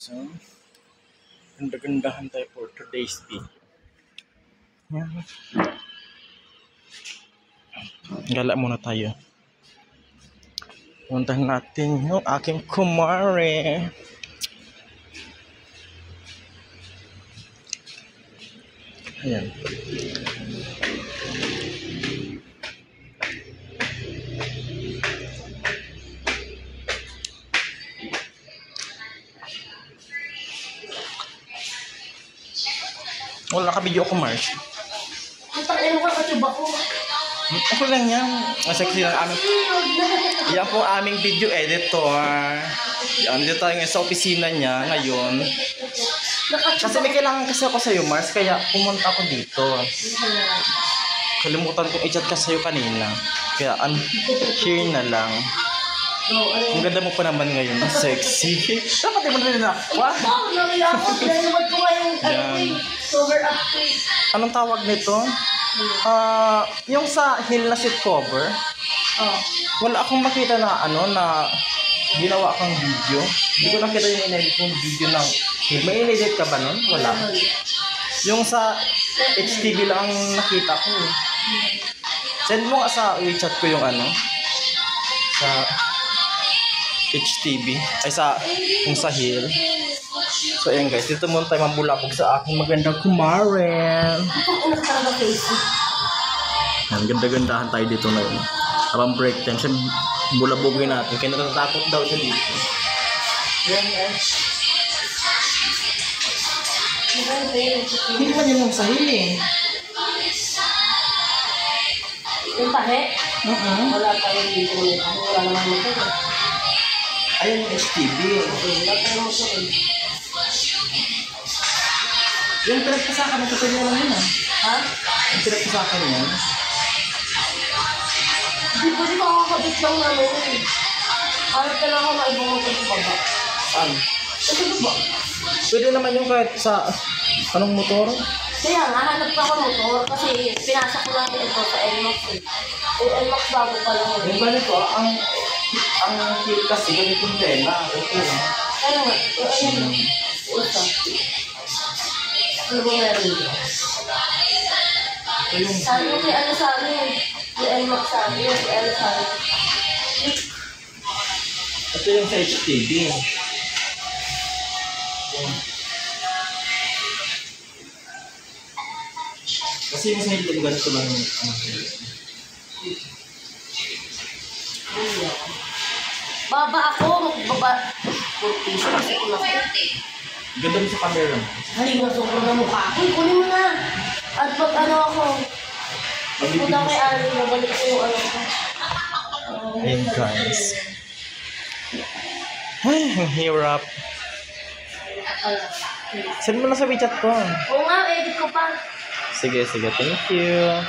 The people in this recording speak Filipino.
So, ganda-gandahan tayo for today's video. Yan. Gala muna tayo. Puntahan natin yung aking kumare. Ayan. Wala ka video ko, Mars. Ang takin mo ka ba ko? Ako lang yan. Ang sexy ng aming... Yan po aming video editor. Yan, dito tayo ngayon sa opisina niya ngayon. Kasi may kailangan kasi ako sa'yo, Mars. Kaya pumunta ako dito. Kalimutan kong i-chat ka sa'yo kanina. Kaya share na lang. Ang ganda mo pa naman ngayon. Sexy. Dapat di mo na rin ako. Ako, pinanawad ko ngayong cover up ko. Anong tawag nito? Yung sa heel na seat cover. Wala akong makita na na ginawa kang video. Hindi ko nakita yung in-edit kong video ng heel. May in-edit ka ba nun? Wala. Yung sa HTV lang ang nakita ko. Send mo nga sa WeChat ko yung sa HTV. Ay yung sa heel. So ayan guys, dito muna tayo mambulabog sa aking magandang kumare. Ang una ka talaga Facebook. Ang ganda-gandahan tayo dito ngayon. Habang break time, siya bulabogin natin. Kaya natatakot daw siya dito. Ayan guys. Hindi naman yun yung sahil eh. Yung tahe? Wala tayong dito. Wala naman mo ito. Ayan yung HTV. Wala tayong mo ito. Yung pinagpasakan ng tutuloy lang yun Ha? Yung pinagpasakan yan. Hindi po di makakabit lang namin eh. Harap ka lang ako maibungan ko sa baba. Saan? Ito ba? Pwede naman yung kahit sa anong motor. Kaya nga, hanap pa ako motor kasi pinasa ko lang ito sa NMAX eh. Yung NMAX bago pa lang Yung eh. ganito, ang heel kasi ganitong tela. Okay lang. Ano nga? Ayan. Ito. Ano ba meron dito? Ito yung Sabi ko kay ano sa amin. Yung NMAX sa amin. Yung ano sa amin. Ito yung sa HTV. Kasi yung sa hindi ganito lang yung Baba ako. Magbaba. 40 kasi ko lang. ganda mo sa camera. Hindi mo sobrang na mukha ako. Kunin mo na. At pag ano ako. Punta kay Ari. Nabalik ko yung ano ko. Ayun guys. Ay, ang hirap. Send mo na sa WeChat ko. Oo nga, edit ko pa. Sige, thank you.